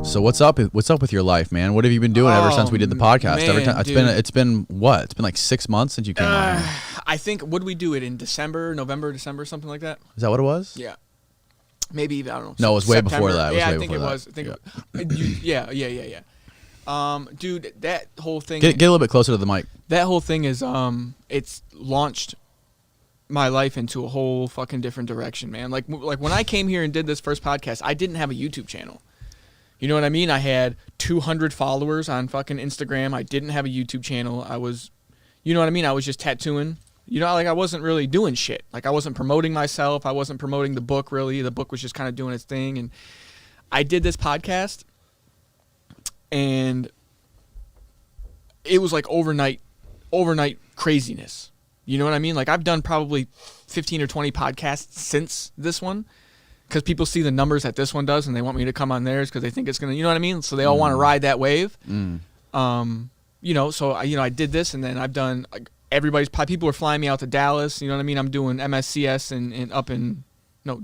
So what's up? What's up with your life, man? What have you been doing ever since we did the podcast? Man, Every time it's been what? It's been like 6 months since you came on here. I think, what did we do it in November, December, something like that? Is that what it was? Yeah. Maybe even, I don't know. No, it was way September. before that. I think it was. Yeah. Dude, that whole thing. Get a little bit closer to the mic. That whole thing is, it's launched my life into a whole fucking different direction, man. Like when I came here and did this first podcast, I didn't have a YouTube channel. You know what I mean? I had 200 followers on fucking Instagram. I didn't have a YouTube channel. I was, you know what I mean? I was just tattooing. You know, like I wasn't really doing shit. Like I wasn't promoting myself. I wasn't promoting the book really. The book was just kind of doing its thing. And I did this podcast and it was like overnight craziness. You know what I mean? Like I've done probably 15 or 20 podcasts since this one. Because people see the numbers that this one does, and they want me to come on theirs because they think it's gonna, you know what I mean. So they all want to ride that wave. You know, so I did this, and then I've done like people are flying me out to Dallas. You know what I mean. I'm doing MSCS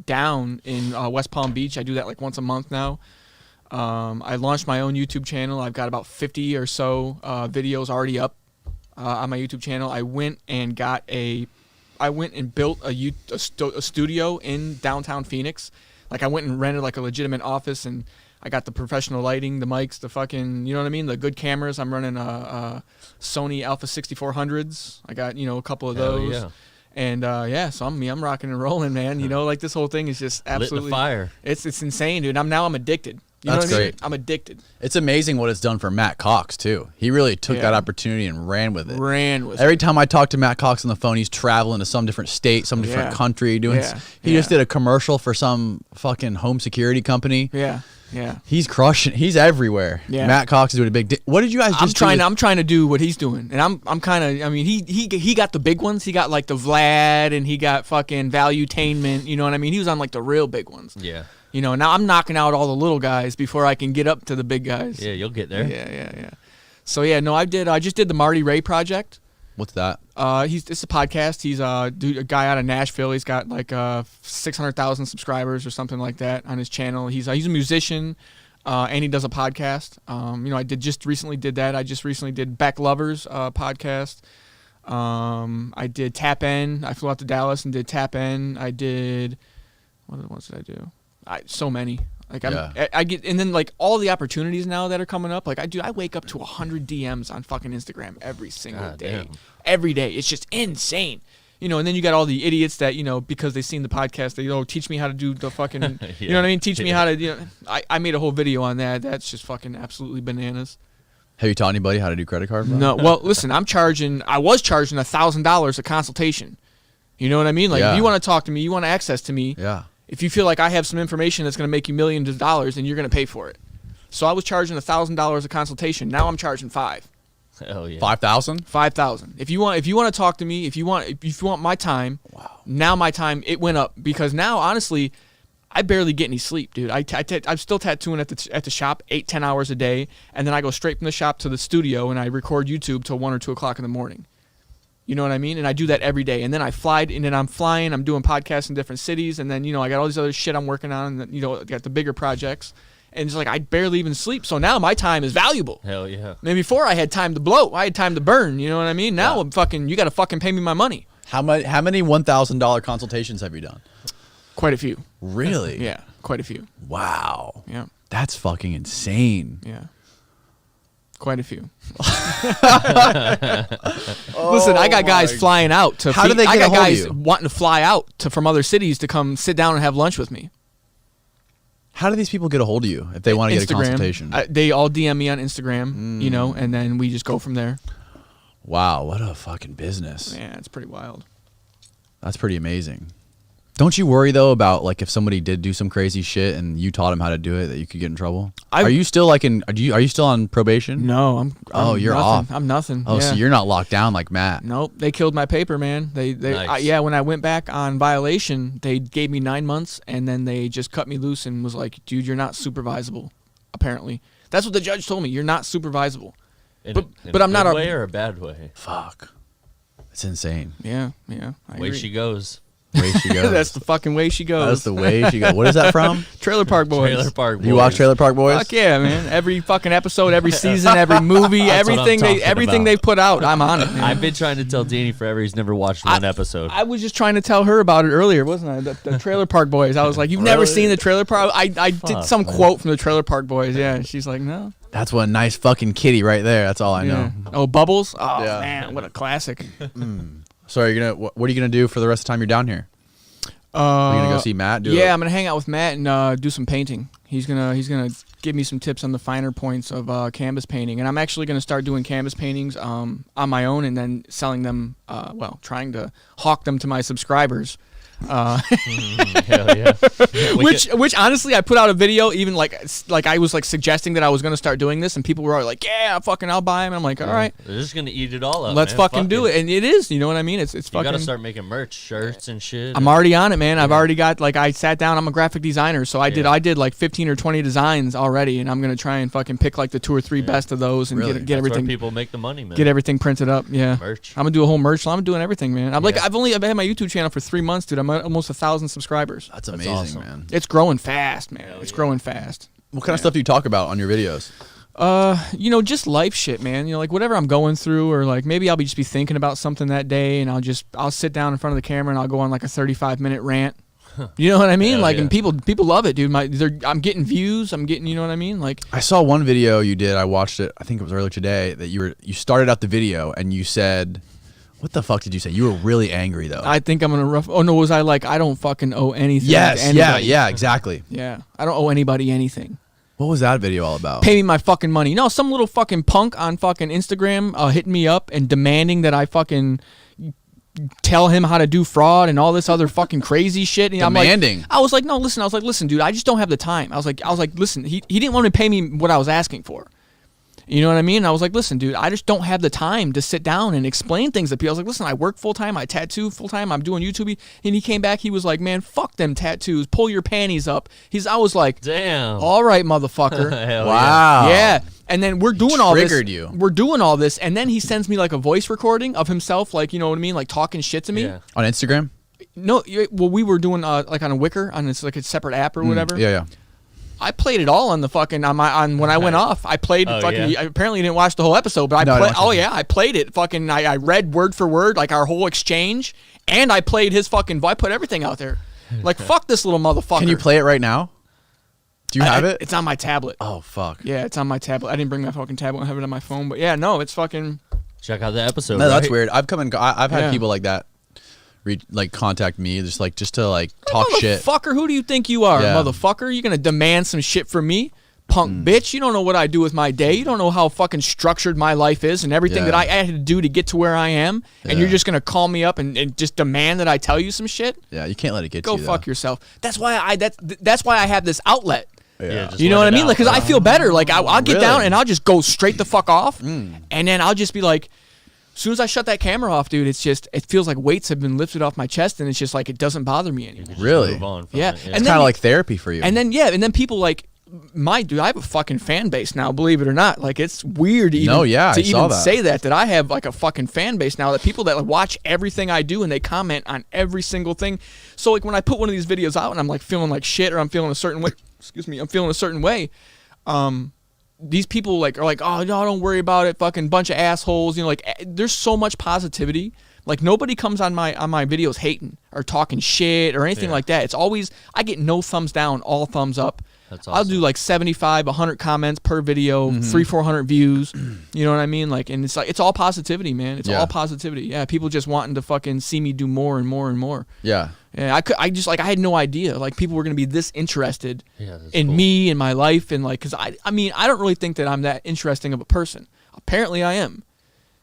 down in West Palm Beach. I do that like once a month now. I launched my own YouTube channel. I've got about 50 or so videos already up on my YouTube channel. I went and built a studio in downtown Phoenix. Like I went and rented like a legitimate office, and I got the professional lighting, the mics, the fucking, you know what I mean, the good cameras. I'm running a Sony Alpha 6400s. I got, you know, a couple of those. Yeah. And so I'm rocking and rolling, man. You know, like this whole thing is just absolutely lit the fire. It's insane, dude. I'm addicted. You That's know what great. I mean? I'm addicted. It's amazing what it's done for Matt Cox too. He really took that opportunity and ran with it. Every time I talk to Matt Cox on the phone, he's traveling to some different state, some different country, doing. He just did a commercial for some fucking home security company. Yeah. He's crushing. He's everywhere. Yeah. Matt Cox is doing a big. What did you guys just do? I'm trying to do what he's doing, and I'm kind of. I mean, he got the big ones. He got like the Vlad, and he got fucking Valuetainment. You know what I mean? He was on like the real big ones. Yeah. You know, now I'm knocking out all the little guys before I can get up to the big guys. Yeah, you'll get there. Yeah. So I just did the Marty Ray project. What's that? It's a podcast. He's a guy out of Nashville. He's got like 600,000 subscribers or something like that on his channel. He's a musician, and he does a podcast. You know, I just recently did that. I just recently did Beck Lovers podcast. I did Tap In. I flew out to Dallas and did Tap In. I did, what else did I do? So many. Like I get, and then like all the opportunities now that are coming up. Like I wake up to 100 DMs on fucking Instagram every single day. Damn. Every day, it's just insane. You know, and then you got all the idiots that, you know, because they seen the podcast, they teach me how to do the fucking, you know what I mean? Teach me how to, you know. I made a whole video on that. That's just fucking absolutely bananas. Have you taught anybody how to do credit card? Bro? No. Well, listen, I was charging $1,000 a consultation. You know what I mean? Like if you want to talk to me, you want access to me. Yeah. If you feel like I have some information that's going to make you millions of dollars, then you're going to pay for it. So I was charging $1,000 a consultation. Now I'm charging $5,000. Hell yeah. 5,000? 5,000. If you want to talk to me, if you want my time, now my time it went up because now honestly, I barely get any sleep, dude. I'm still tattooing at the shop 8-10 hours a day, and then I go straight from the shop to the studio and I record YouTube till 1 or 2 o'clock in the morning. You know what I mean? And I do that every day. And then I'm flying, I'm doing podcasts in different cities, and then, you know, I got all these other shit I'm working on, and then, you know, I got the bigger projects. And it's like I barely even sleep. So now my time is valuable. Hell yeah. Maybe before I had time to blow. I had time to burn, you know what I mean? Now I'm fucking, you got to fucking pay me my money. How many $1,000 consultations have you done? Quite a few. Really? Yeah, quite a few. Wow. Yeah. That's fucking insane. Yeah. Quite a few. Listen, I got guys flying out to. How do they get a hold of you? Wanting to fly out from other cities to come sit down and have lunch with me. How do these people get a hold of you if they want to get a consultation? They all DM me on Instagram, you know, and then we just go from there. Wow, what a fucking business. Yeah, it's pretty wild. That's pretty amazing. Don't you worry though about like if somebody did do some crazy shit and you taught them how to do it that you could get in trouble? Are you still like are you still on probation? No, I'm you're nothing. off. I'm nothing. Oh, so you're not locked down like Matt. Nope, they killed my paper, man. Nice. When I went back on violation, they gave me 9 months and then they just cut me loose and was like, "Dude, you're not supervisable." Apparently, that's what the judge told me. You're not supervisable. But I'm not a good way or a bad way. Fuck, it's insane. Yeah. I Way agree. she goes. Way she goes. That's the fucking way she goes. That's the way she goes. What is that from? Trailer Park Boys. Trailer Park Boys. You watch Trailer Park Boys? Fuck yeah, man. Every fucking episode, every season, every movie, everything they put out, I'm on it, man. I've been trying to tell Danny forever he's never watched one episode. I was just trying to tell her about it earlier, wasn't I? The Trailer Park Boys. I was like, you've never seen the Trailer Park? I did some quote from the Trailer Park Boys. Yeah, she's like, no. That's one nice fucking kitty right there. That's all I know. Oh, Bubbles? Oh, Yeah. man, what a classic. So are you gonna? What are you gonna do for the rest of the time you're down here? Are you gonna go see Matt? I'm gonna hang out with Matt and do some painting. He's gonna give me some tips on the finer points of canvas painting, and I'm actually gonna start doing canvas paintings on my own and then selling them. Trying to hawk them to my subscribers. Hell yeah. Which honestly, I put out a video even like I was like suggesting that I was gonna start doing this, and people were like, yeah, fucking, I'll buy them. And I'm like, all right, they're just gonna eat it all up. Let's fucking do it. And it is, you know what I mean? It's fucking. You gotta start making merch, shirts and shit. I'm already on it, man. I've already got I sat down. I'm a graphic designer, so I did like 15 or 20 designs already, and I'm gonna try and fucking pick like the 2 or 3 best of those and get That's everything. where people make the money, man. Get everything printed up. Yeah, merch. I'm gonna do a whole merch. I'm doing everything, man. I've had my YouTube channel for 3 months, dude. I'm at almost 1,000 subscribers. That's amazing, awesome. man. It's growing fast, man. It's growing fast. What kind of stuff do you talk about on your videos? Just life shit, man. Like whatever I'm going through, or like maybe I'll just be thinking about something that day, and I'll sit down in front of the camera and I'll go on like a 35-minute rant. You know what I mean? And people love it, dude. I'm getting views. I'm getting, you know what I mean? Like I saw one video you did. I watched it. I think it was earlier today. That you started out the video and you said, what the fuck did you say? You were really angry though. I think I'm gonna rough. Oh no, was I like, I don't fucking owe anything? Yes, to anybody. yeah, exactly. Yeah, I don't owe anybody anything. What was that video all about? Pay me my fucking money. No, some little fucking punk on fucking Instagram hitting me up and demanding that I fucking tell him how to do fraud and all this other fucking crazy shit. And demanding. I was like, listen, dude, I just don't have the time. I was like, listen, he didn't want to pay me what I was asking for. You know what I mean? And I was like, listen, dude, I just don't have the time to sit down and explain things to people. I was like, listen, I work full-time, I tattoo full-time, I'm doing YouTube. And he came back, he was like, man, fuck them tattoos, pull your panties up. I was like, damn. All right, motherfucker. Wow. Yeah. And then we're doing all this. Triggered you. We're doing all this, and then he sends me like a voice recording of himself, like, you know what I mean, like talking shit to me. Yeah. On Instagram? No, well, we were doing like on a Wicker, on this like a separate app or whatever. Yeah. I played it all on the fucking when I went off. I played fucking. Yeah. Apparently, you didn't watch the whole episode, but I played it. Fucking, I read word for word like our whole exchange, and I played his fucking. I put everything out there. Like fuck this little motherfucker. Can you play it right now? Do you have it? It's on my tablet. Oh fuck. Yeah, it's on my tablet. I didn't bring my fucking tablet. I have it on my phone, but yeah, no, it's fucking. Check out the episode. No, that's weird. I've had people like that. Contact me just to talk shit. Motherfucker, who do you think you are, motherfucker? You gonna demand some shit from me, punk bitch? You don't know what I do with my day. You don't know how fucking structured my life is and everything that I had to do to get to where I am. And you're just gonna call me up and just demand that I tell you some shit? Yeah, you can't let it get to you. Go fuck yourself. That's why that's why I have this outlet. Yeah. You know what I mean? Like, cause I feel better. Like I'll get down and I'll just go straight the fuck off, and then I'll just be like. As soon as I shut that camera off, dude, it feels like weights have been lifted off my chest, and it's just like it doesn't bother me anymore. Really? Yeah. It's kind of like therapy for you. And then people like, dude, I have a fucking fan base now, believe it or not. Like it's weird to even say that I have like a fucking fan base now, that people that like watch everything I do and they comment on every single thing. So like when I put one of these videos out and I'm like feeling like shit, or I'm feeling a certain way, I'm feeling a certain way, these people like are like, oh no, don't worry about it, fucking bunch of assholes. You know, like there's so much positivity. Like nobody comes on my videos hating or talking shit or anything like that. It's always, I get no thumbs down, all thumbs up. That's awesome. I'll do like 75, 100 comments per video, 300-400 views. You know what I mean? Like, and it's like it's all positivity, man. It's all positivity. Yeah, people just wanting to fucking see me do more and more and more. Yeah. Yeah, I had no idea like people were gonna be this interested in me and my life, and like, cause I mean I don't really think that I'm that interesting of a person. Apparently I am.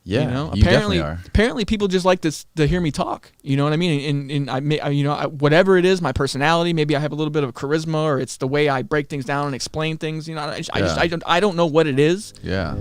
Yeah, you know, you definitely are. Apparently people just like to hear me talk. You know what I mean? And whatever it is, my personality. Maybe I have a little bit of charisma, or it's the way I break things down and explain things. You know, I don't know what it is. Yeah.